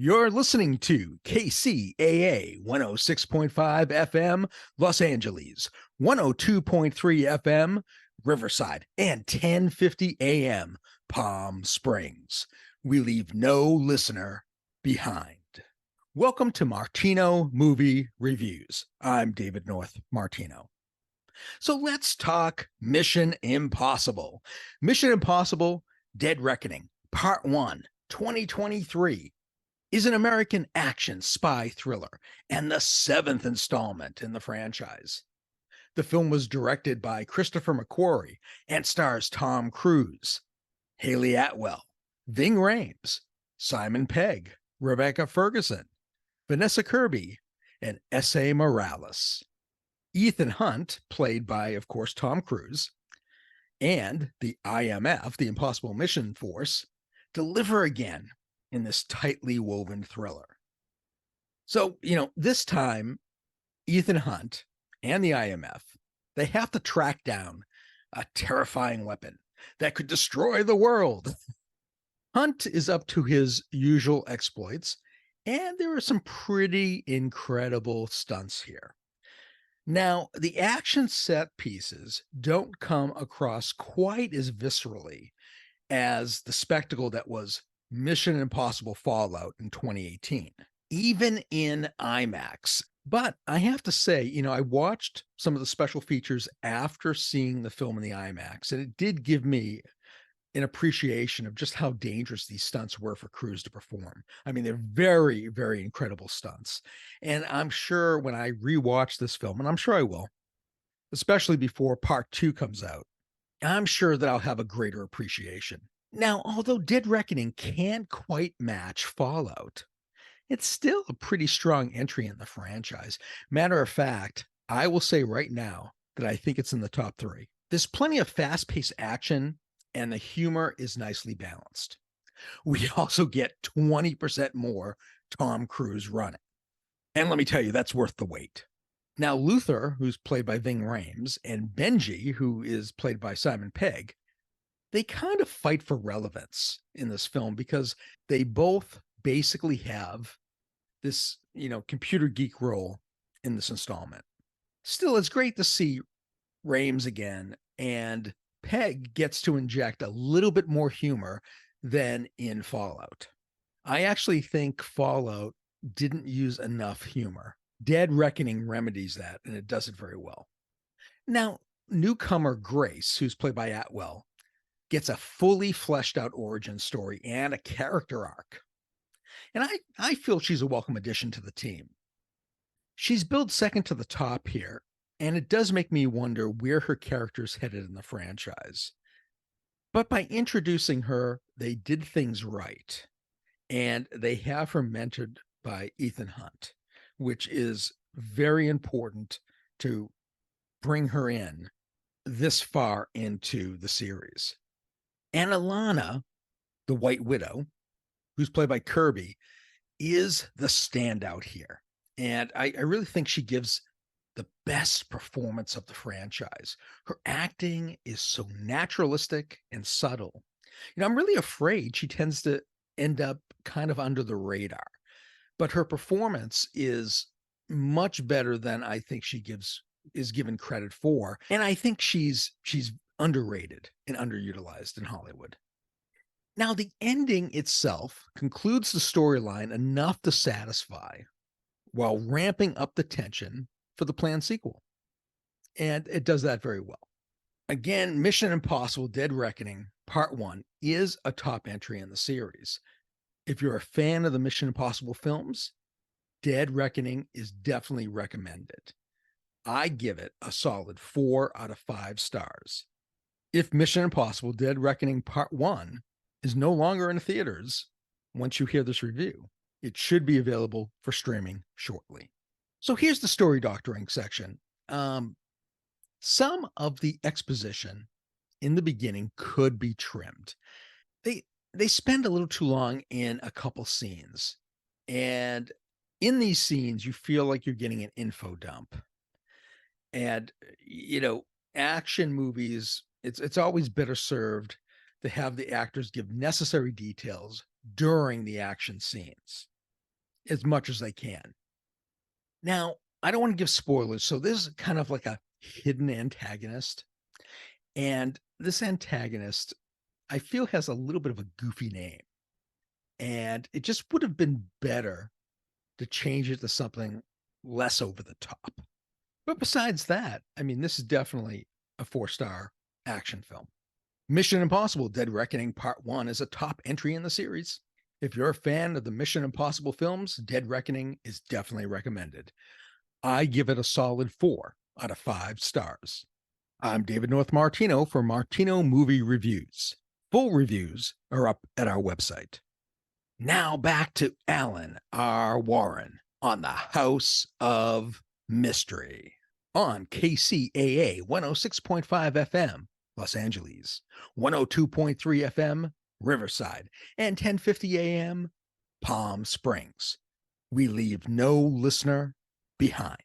You're listening to KCAA 106.5 FM, Los Angeles, 102.3 FM, Riverside, and 1050 AM, Palm Springs. We leave no listener behind. Welcome to Martino Movie Reviews. I'm David North Martino. So let's talk Mission Impossible. Mission Impossible Dead Reckoning, Part 1, 2023. Is an American action spy thriller and the seventh installment in the franchise. The film was directed by Christopher McQuarrie and stars Tom Cruise, Haley Atwell, Ving Rhames, Simon Pegg, Rebecca Ferguson, Vanessa Kirby, and S.A. Morales. Ethan Hunt, played by, of course, Tom Cruise, and the IMF, the Impossible Mission Force, deliver again in this tightly woven thriller. So, this time, Ethan Hunt and the IMF, they have to track down a terrifying weapon that could destroy the world. Hunt is up to his usual exploits, and there are some pretty incredible stunts here. Now, the action set pieces don't come across quite as viscerally as the spectacle that was Mission Impossible Fallout in 2018, even in IMAX. But I have to say, I watched some of the special features after seeing the film in the IMAX, and it did give me an appreciation of just how dangerous these stunts were for Cruise to perform. I mean, they're very, very incredible stunts. And I'm sure when I rewatch this film, and I'm sure I will, especially before Part 2 comes out, I'm sure that I'll have a greater appreciation. Now, although Dead Reckoning can't quite match Fallout, it's still a pretty strong entry in the franchise. Matter of fact, I will say right now that I think it's in the top 3. There's plenty of fast-paced action, and the humor is nicely balanced. We also get 20% more Tom Cruise running. And let me tell you, that's worth the wait. Now, Luther, who's played by Ving Rhames, and Benji, who is played by Simon Pegg, they kind of fight for relevance in this film because they both basically have this, computer geek role in this installment. Still, it's great to see Rhames again, and Pegg gets to inject a little bit more humor than in Fallout. I actually think Fallout didn't use enough humor. Dead Reckoning remedies that, and it does it very well. Now, newcomer Grace, who's played by Atwell, gets a fully fleshed out origin story and a character arc. And I feel she's a welcome addition to the team. She's billed second to the top here, and it does make me wonder where her character's headed in the franchise. But by introducing her, they did things right. And they have her mentored by Ethan Hunt, which is very important to bring her in this far into the series. And Alana, the White Widow, who's played by Kirby, is the standout here. And I really think she gives the best performance of the franchise. Her acting is so naturalistic and subtle. I'm really afraid she tends to end up kind of under the radar. But her performance is much better than I think she is given credit for. And I think she's underrated and underutilized in Hollywood. Now, the ending itself concludes the storyline enough to satisfy while ramping up the tension for the planned sequel. And it does that very well. Again, Mission Impossible Dead Reckoning Part 1 is a top entry in the series. If you're a fan of the Mission Impossible films, Dead Reckoning is definitely recommended. I give it a solid 4 out of 5 stars. If Mission Impossible Dead Reckoning Part 1 is no longer in theaters, once you hear this review, it should be available for streaming shortly. So here's the story doctoring section. Some of the exposition in the beginning could be trimmed. They spend a little too long in a couple scenes. And in these scenes, you feel like you're getting an info dump. And, action movies, it's always better served to have the actors give necessary details during the action scenes. as much as they can. Now, I don't want to give spoilers, so this is kind of like a hidden antagonist. And this antagonist, I feel, has a little bit of a goofy name. And it just would have been better to change it to something less over the top. But besides that, I mean, this is definitely a 4-star action film. Mission Impossible Dead Reckoning Part 1 is a top entry in the series. If you're a fan of the Mission Impossible films, Dead Reckoning is definitely recommended. I give it a solid 4 out of 5 stars. I'm David North Martino for Martino Movie Reviews. Full reviews are up at our website. Now back to Alan R. Warren on the House of Mystery on KCAA 106.5 FM, Los Angeles, 102.3 FM, Riverside, and 1050 AM, Palm Springs. We leave no listener behind.